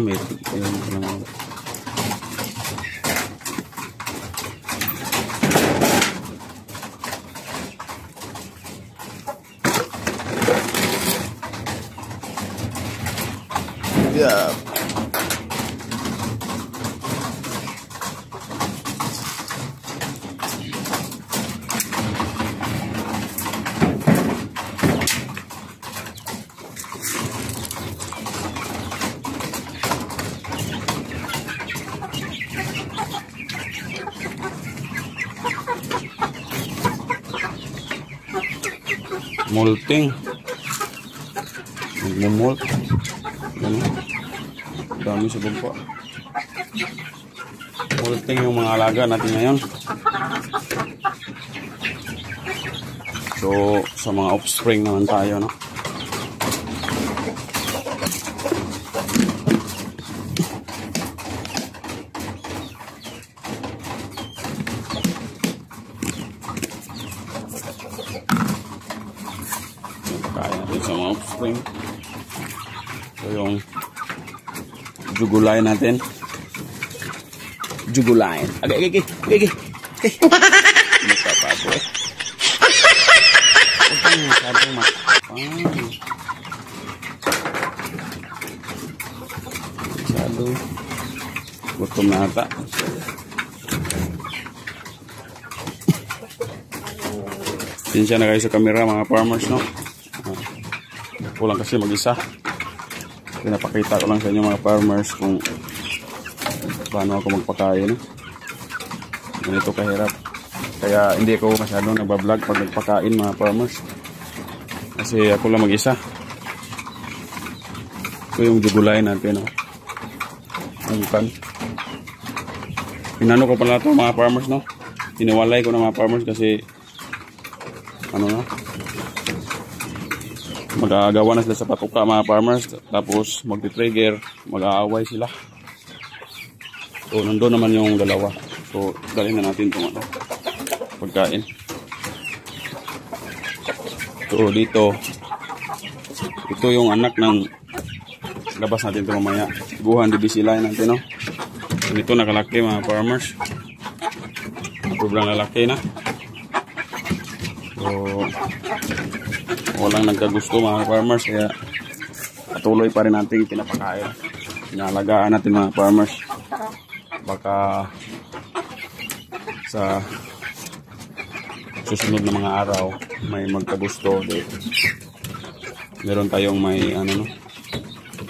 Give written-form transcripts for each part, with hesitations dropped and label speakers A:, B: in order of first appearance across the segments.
A: Meron pa lang. Yeah. Molting. Nagmumolt. Ganun. Dami sa bangka. Molting yung mga alaga natin ngayon. So, sa mga offspring naman tayo, no? Kaya natin sa mga offspring. So yung jugulay natin. Jugulay. Agay. Mukha pa ako eh. Okay, masyadong masyado. Gutom na ata. Sinsya na kayo sa camera mga farmers, no? Kulang kasi mag-isa. Pinapakita ko lang sa inyo mga farmers kung paano ako magpakain, no? Ganito kahirap. Kaya hindi ako masyadong nagbablog pag nagpakain mga farmers. Kasi ako lang mag-isa. Ito yung jugulay natin, no? Angkan. Pinano ko pala ito mga farmers, no? Tiniwalay ko na mga farmers kasi ano na, mag-aagawa na sila sa patuka mga farmers, tapos magti-trigger, mag-aaway sila. So nandun naman yung dalawa. So dalhin na natin itong pagkain. So dito, ito yung anak ng labas natin ito mamaya. Buhan dibisilain natin, no? So dito nakalaki mga farmers. Sobrang lalaki na. So walang nagkagusto mga farmers, kaya patuloy pa rin natin pinapakain, pinalagaan natin mga farmers. Baka sa susunod na mga araw may magkagusto, meron tayong may ano, no,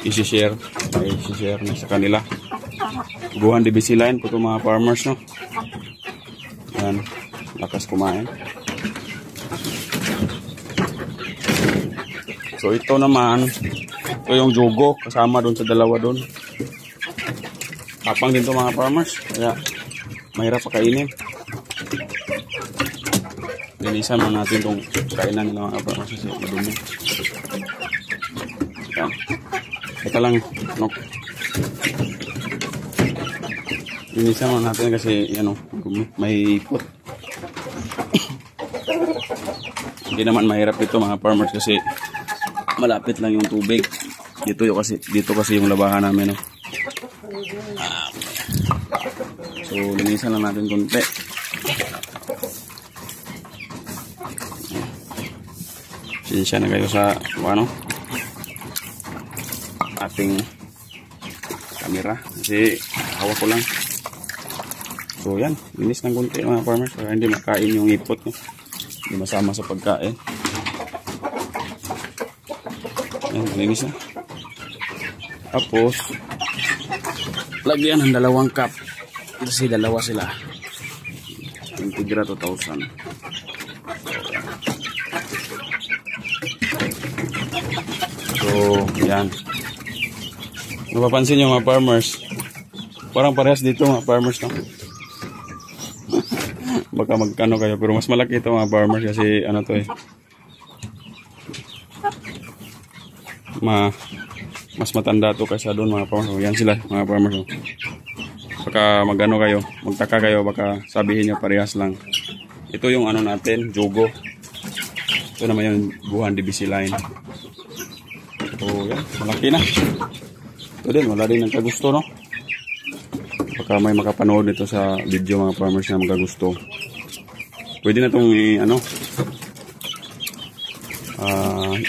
A: isi-share. Ay, isi-share na sa kanila. Guhan DBC line po ito mga farmers, no? Yan, lakas kumain. So ito naman, ito yung jugo, kasama doon sa dalawa doon. Tapang din to mga farmers, kaya mahirap pakainin. Linisan mo natin itong kainan nila mga farmers kasi madumi. Yan. Teka lang, no? Linisan mo natin kasi ano, may ipot. Hindi naman mahirap ito mga farmers kasi malapit lang yung tubig. Dito kasi yung labahan namin, no? So linisan lang natin konti. Sinsya na kayo sa ano ating camera kasi hawak ko lang. So yan, linis ng konti mga farmers para hindi makain yung ipot, no? Hindi masama sa pagkain. Yan, linis na. Tapos lagyan ng 2 cup kasi dalawa sila. Integra 2000. So yan, napapansin nyo mga farmers, parang parehas dito mga farmers, no? Baka magkano kayo pero mas malaki ito mga farmers kasi ano to mas matanda to kaysa doon mga farmers. So, yan sila mga farmers, no? Baka magano kayo, magtaka kayo, baka sabihin nyo parehas lang. Ito yung ano natin, jugo. Ito naman yung Guhan DBC line. So yan, malaki na. Ito din, wala din ang kagusto, no? Baka may makapanood nito sa video mga farmers na magagusto. Pwede na itong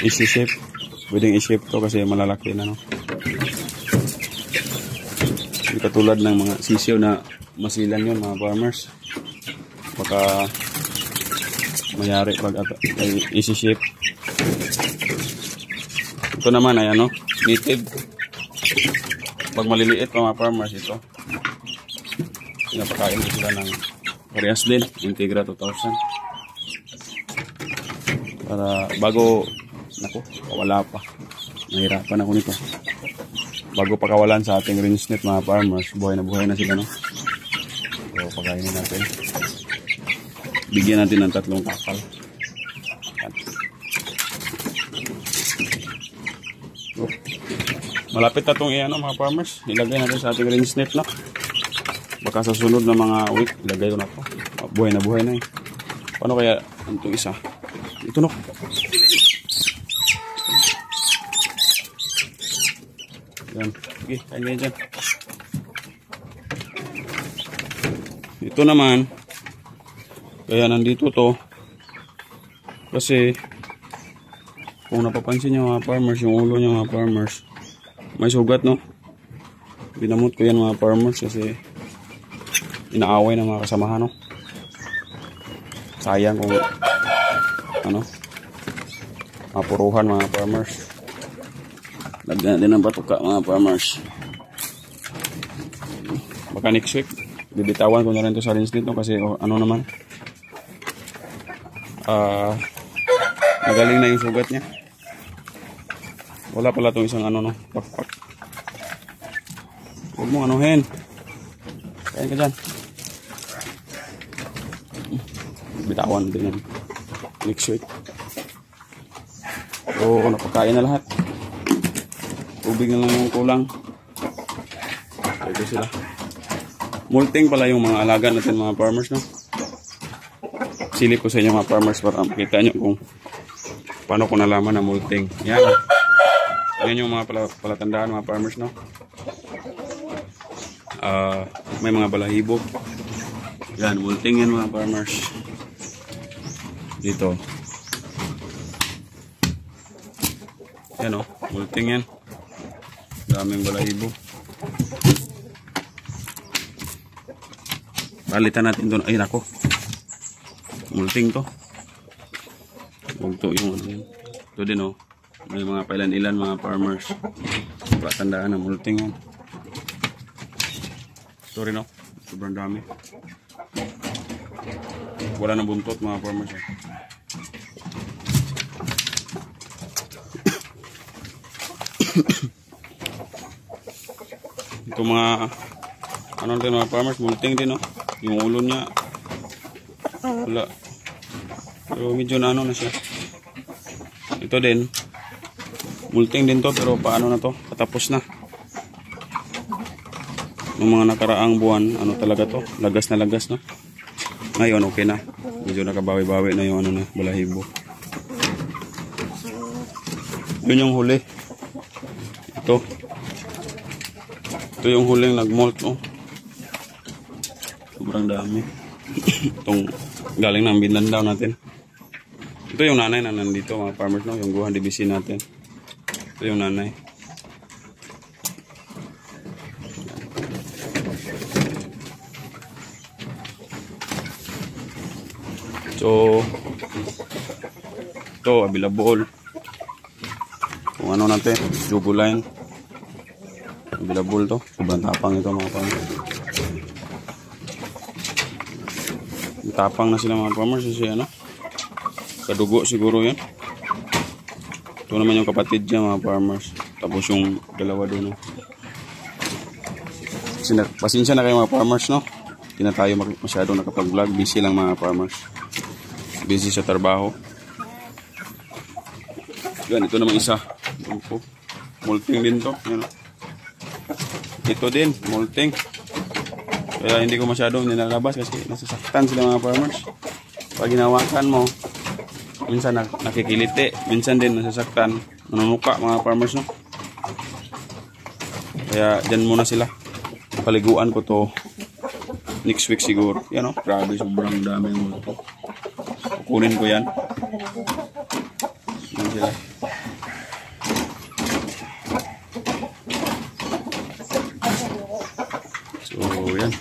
A: isi-shape. Pwedeng i-shape to kasi malalaki na, no? Hindi katulad ng mga sisiyo na masilan yun mga farmers. Baka mayari pag isi-shape. Ito naman ay ano, native. Pag maliliit mga farmers ito. Pinapakain ko sila ng parehas din, Integra 2000. Para bago, naku, wala pa. Nahirapan ako nito. Bago pakawalan sa ating range net mga farmers, buhay na sila, no? So, pakainin natin. Bigyan natin ng 3 kapal. So, malapit na itong mga farmers. Ilagay natin sa ating range net, no? Baka sa sunod na mga week, ilagay ko na ito. Buhay na eh. Paano kaya itong isa? Ito, no? Yan. Sige, kain kayo dyan. Ito naman, kaya nandito to kasi kung napapansin nyo mga farmers, yung ulo nyo mga farmers may sugat, no? Binamot ko yan mga farmers kasi inaaway ng mga kasamahan, no? Sayang kung mapuruhan mga farmers. Lagyan din ng batuka mga farmers. Baka next week bibitawan ko na rin ito sa rinse dito kasi ano naman magaling na yung sugat niya. Wala pala itong isang pakpak. Huwag mo anuhin. Kain ka dyan. Bitawan din yan next week. So napakain na lahat. Tubig na lang yung kulang. Ito sila. Multing pala yung mga alaga natin mga farmers, no? Silip ko sa inyo mga farmers para makita nyo kung paano ko nalaman na multing. Yan. Yan yung mga palatandaan mga farmers, no? May mga balahibo. Yan, multing yan mga farmers. Dito. Yan, oh. Multing yan. Daming balahibo. Palitan natin doon. Ay nako. Multing to. Huwag to yung ano yan. Ito din, oh. May mga pailan-ilan mga farmers. Tandaan na multing yan. Sorry no, sobrang dami. Wala na buntot mga farmers. Ito mga ano din mga farmers, multing din no. Yung ulo niya wala. Pero medyo na ano na siya. Ito din multing din to, pero paano na to? Patapos na. Yung mga nakaraang buwan, ano talaga to? Lagas na lagas, no? Ngayon, okay na. Medyo nakabawi-bawi na yung ano na, balahibo. Yun yung huli. Ito. Ito yung huling nag-molt, no? Sobrang dami. Itong galing ng Binlandaw natin. Ito yung nanay na nandito, mga farmers, no? Yung Guhan DBC natin. Ito yung nanay. So, ito available. Kung ano natin, juguline. Available to. Sobrang tapang ito mga farmers. Tapang na sila mga farmers kasi ano, kadugo siguro yan. Ito naman yung kapatid niya mga farmers. Tapos yung dalawa doon. No? Pasensya na kayo mga farmers, no? Hindi na tayo masyado nakapag-vlog. Busy lang mga farmers. Busy sa trabaho. Yan, ito naman isa. Molting din to. Yan, no? Ito din, molting. Kaya hindi ko masyado nilalabas kasi nasasaktan sila mga farmers. Pag ginawakan mo, minsan nakikiliti, minsan din nasasaktan, nanunuka mga farmers, no? Kaya dyan muna sila. Paliguan ko to next week siguro. Yan, no? Grabe, sobrang dami mo to. Kukunin ko yan. Yan sila. So, yan.